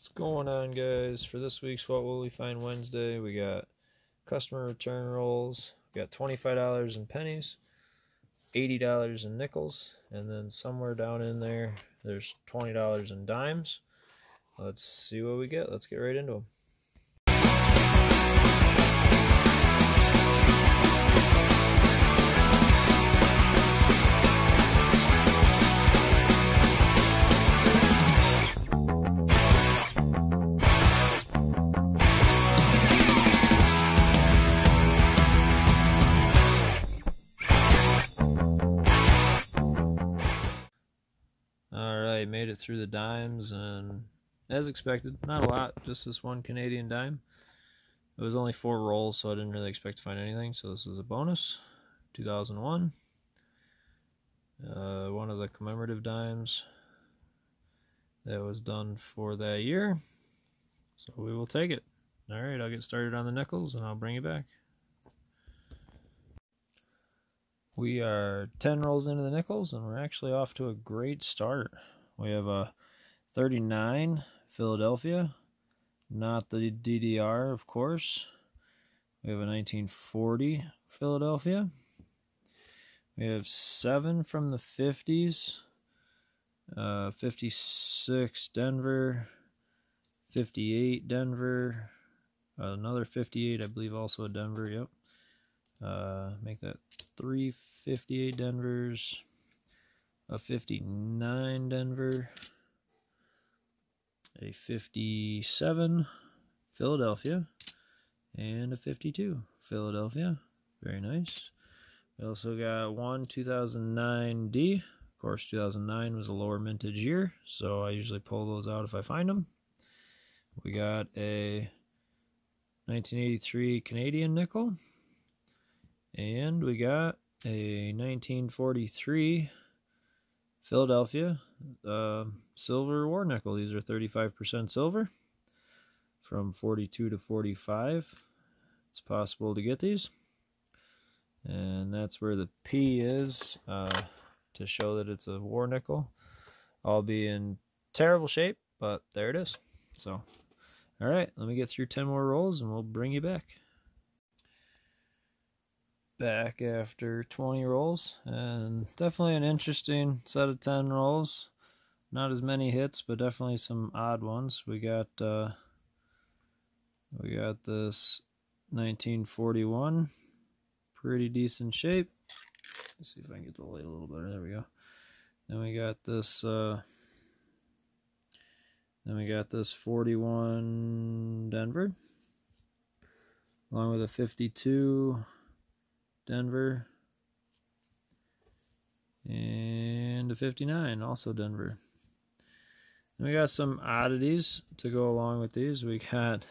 What's going on, guys? For this week's What Will We Find Wednesday, we got customer return rolls. We got $25 in pennies, $80 in nickels, and then somewhere down in there, there's $20 in dimes. Let's see what we get. Let's get right into them. Alright, made it through the dimes, and as expected, not a lot, just this one Canadian dime. It was only 4 rolls, so I didn't really expect to find anything, so this is a bonus. 2001. One of the commemorative dimes that was done for that year, so we will take it. Alright, I'll get started on the nickels, and I'll bring you back. We are 10 rolls into the nickels, and we're actually off to a great start. We have a 39 Philadelphia, not the DDR, of course. We have a 1940 Philadelphia. We have 7 from the 50s, 56 Denver, 58 Denver, another 58, I believe, also a Denver, yep. Make that 3 58 Denvers, a 59 Denver, a 57 Philadelphia, and a 52 Philadelphia. Very nice. We also got one 2009 D. Of course, 2009 was a lower mintage year, so I usually pull those out if I find them. We got a 1983 Canadian nickel. And we got a 1943 Philadelphia silver war nickel. These are 35% silver from 42 to 45. It's possible to get these. And that's where the P is to show that it's a war nickel. I'll be in terrible shape, but there it is. So, all right, let me get through 10 more rolls and we'll bring you back. Back after 20 rolls, and definitely an interesting set of 10 rolls. Not as many hits, but definitely some odd ones. We got this 1941, pretty decent shape. Let's see if I can get the light a little better. There we go. Then we got this 41 Denver, along with a 52 Denver, and a 59, also Denver. And we got some oddities to go along with these. We got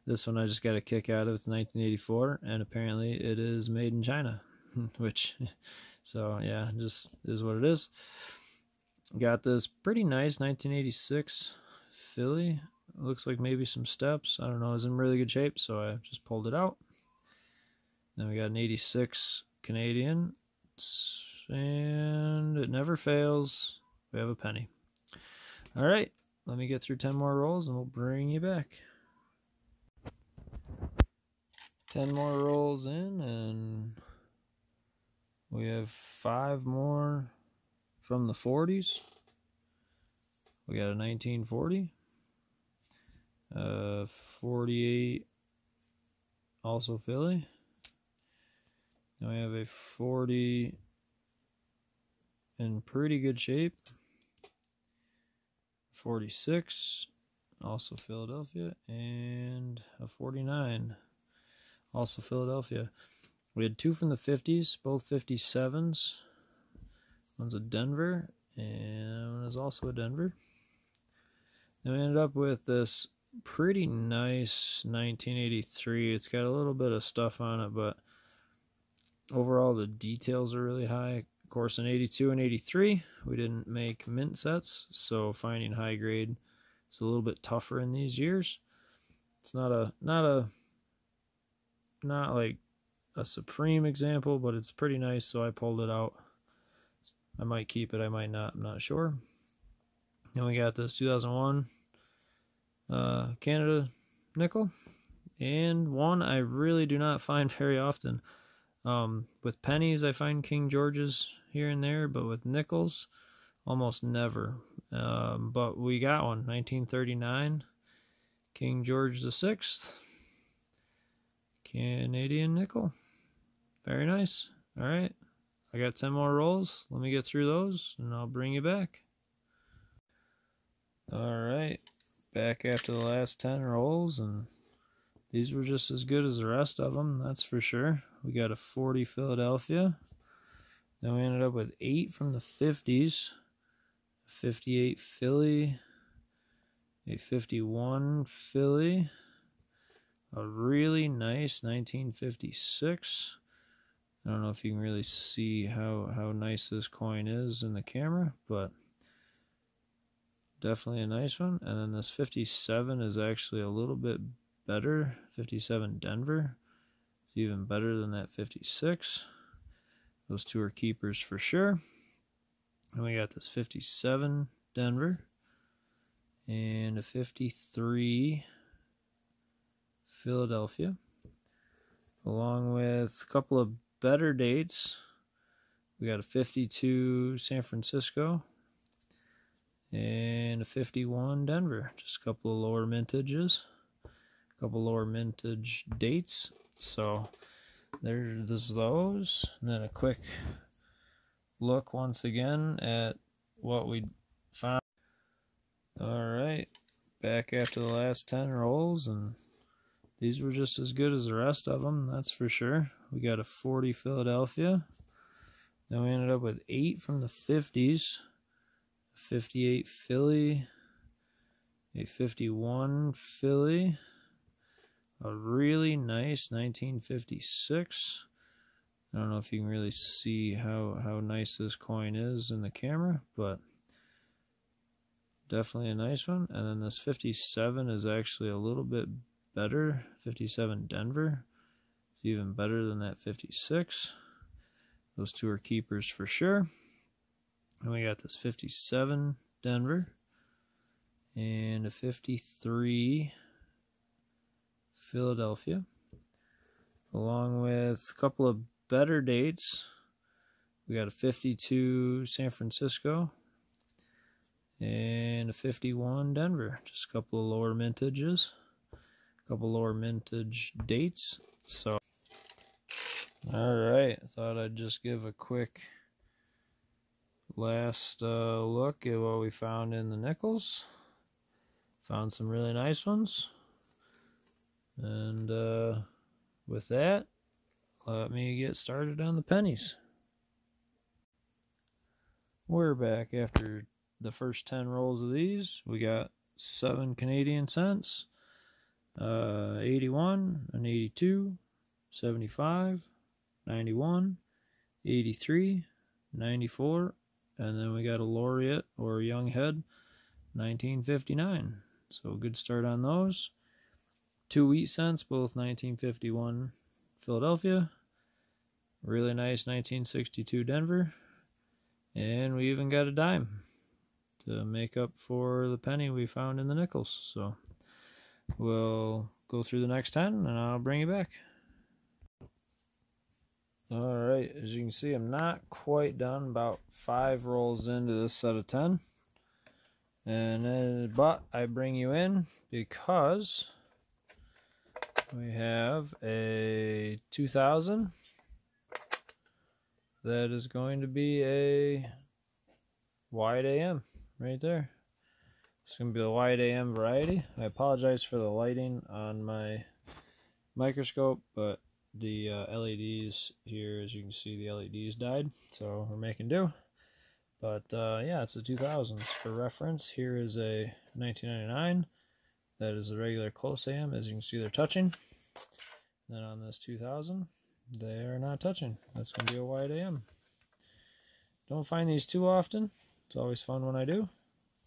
this one I just got a kick out of. It's 1984, and apparently it is made in China, which, so yeah, just is what it is. Got this pretty nice 1986 Philly. It looks like maybe some steps. I don't know. It's in really good shape, so I just pulled it out. Then we got an 86 Canadian, and it never fails. We have a penny. All right, let me get through 10 more rolls and we'll bring you back. 10 more rolls in, and we have 5 more from the 40s. We got a 1940, 48, also Philly. Then we have a 40 in pretty good shape. 46, also Philadelphia, and a 49, also Philadelphia. We had 2 from the 50s, both 57s. One's a Denver, and one is also a Denver. Then we ended up with this pretty nice 1983. It's got a little bit of stuff on it, but overall, the details are really high. Of course, in 82 and 83, we didn't make mint sets, so finding high grade is a little bit tougher in these years. It's not like a supreme example, but it's pretty nice, so I pulled it out. I might keep it, I might not, I'm not sure. Then we got this 2001 Canada nickel, and one I really do not find very often. With pennies, I find King George's here and there, but with nickels, almost never. But we got one, 1939, King George VI, Canadian nickel. Very nice. All right, I got 10 more rolls. Let me get through those, and I'll bring you back. All right, back after the last 10 rolls, and these were just as good as the rest of them, that's for sure. We got a 40 Philadelphia. Then we ended up with 8 from the 50s. 58 Philly. A 51 Philly. A really nice 1956. I don't know if you can really see how nice this coin is in the camera, but definitely a nice one. And then this 57 is actually a little bit better. 57 Denver. It's even better than that 56. Those two are keepers for sure. And we got this 57 Denver and a 53 Philadelphia, along with a couple of better dates. We got a 52 San Francisco and a 51 Denver. Just a couple of lower mintages, a couple lower mintage dates. So there's those. And then a quick look once again at what we found. All right, back after the last 10 rolls, and these were just as good as the rest of them, that's for sure. We got a 40 Philadelphia. Then we ended up with 8 from the 50s. 58 Philly. A 51 Philly. A really nice 1956. I don't know if you can really see how nice this coin is in the camera, but definitely a nice one. And then this 57 is actually a little bit better. 57 Denver. It's even better than that 56. Those two are keepers for sure. And we got this 57 Denver and a 53 Philadelphia, along with a couple of better dates. We got a 52 San Francisco and a 51 Denver. Just a couple of lower mintages, a couple lower mintage dates. So, all right, I thought I'd just give a quick last look at what we found in the nickels. Found some really nice ones. And with that, let me get started on the pennies. We're back after the first 10 rolls of these. We got 7 Canadian cents, 81, an 82, 75, 91, 83, 94, and then we got a laureate or young head, 1959. So good start on those. 2 wheat cents, both 1951 Philadelphia. Really nice 1962 Denver. And we even got a dime to make up for the penny we found in the nickels. So we'll go through the next 10 and I'll bring you back. Alright, as you can see, I'm not quite done, about 5 rolls into this set of 10. But I bring you in because we have a 2000 that is going to be a wide AM right there. It's going to be the wide AM variety. I apologize for the lighting on my microscope, but the LEDs here, as you can see, the LEDs died, so we're making do. But yeah, it's a 2000s. For reference, here is a 1999. That is a regular close AM. As you can see, they're touching. Then on this 2000, they are not touching. That's going to be a wide AM. Don't find these too often. It's always fun when I do.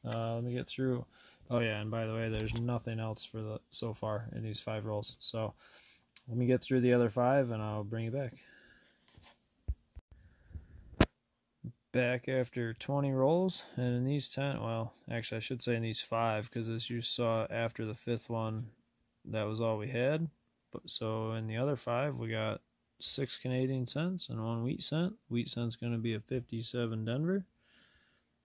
Let me get through. Oh yeah, and by the way, there's nothing else for the so far in these 5 rolls. So let me get through the other 5 and I'll bring you back. Back after 20 rolls, and in these 10, well, actually I should say in these 5, because as you saw after the 5th one, that was all we had. But so in the other 5, we got 6 Canadian cents and 1 wheat cent. Wheat cent's going to be a 57 Denver.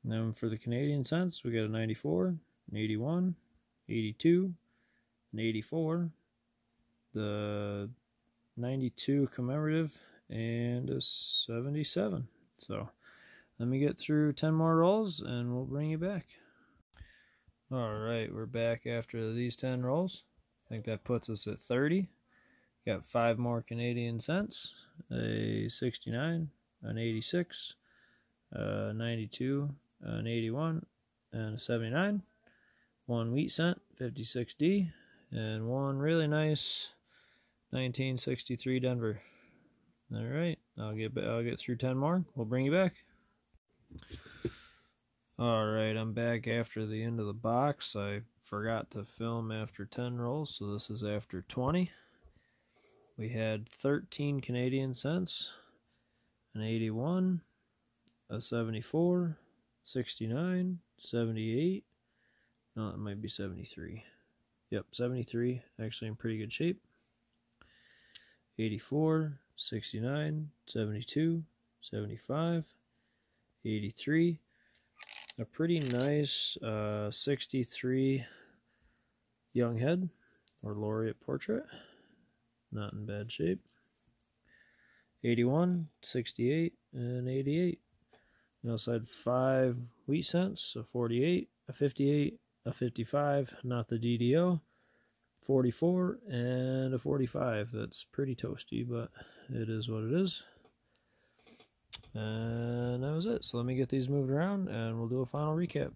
And then for the Canadian cents, we got a 94, an 81, 82, an 84, the 92 commemorative, and a 77. So let me get through 10 more rolls and we'll bring you back. Alright, we're back after these 10 rolls. I think that puts us at 30. Got 5 more Canadian cents, a 69, an 86, a 92, an 81, and a 79. 1 wheat cent, 56D, and 1 really nice 1963 Denver. Alright, I'll get through 10 more. We'll bring you back. Alright, I'm back after the end of the box. I forgot to film after 10 rolls, so this is after 20. We had 13 Canadian cents, an 81, a 74, 69, 78. No, it might be 73. Yep, 73. Actually in pretty good shape. 84, 69, 72, 75, 83. A pretty nice 63 young head or laureate portrait. Not in bad shape. 81, 68, and 88. We also had 5 wheat cents, a 48, a 58, a 55, not the DDO, 44, and a 45. That's pretty toasty, but it is what it is. And that was it. So let me get these moved around and we'll do a final recap.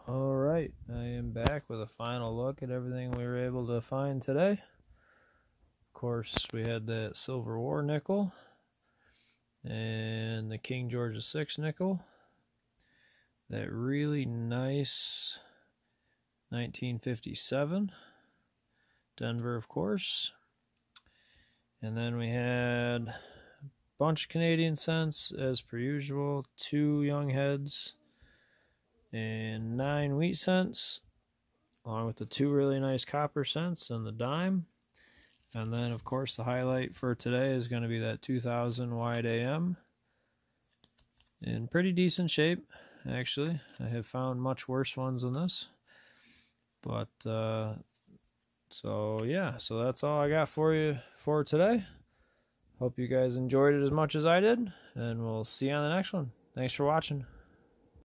Alright, I am back with a final look at everything we were able to find today. Of course, we had that Silver War nickel and the King George VI nickel. That really nice 1957 Denver, of course. And then we had a bunch of Canadian cents as per usual, 2 young heads, and 9 wheat cents, along with the 2 really nice copper cents and the dime. And then, of course, the highlight for today is going to be that 2000 wide AM. In pretty decent shape, actually. I have found much worse ones than this. But, so yeah, so that's all I got for you for today. Hope you guys enjoyed it as much as I did, and we'll see you on the next one. Thanks for watching.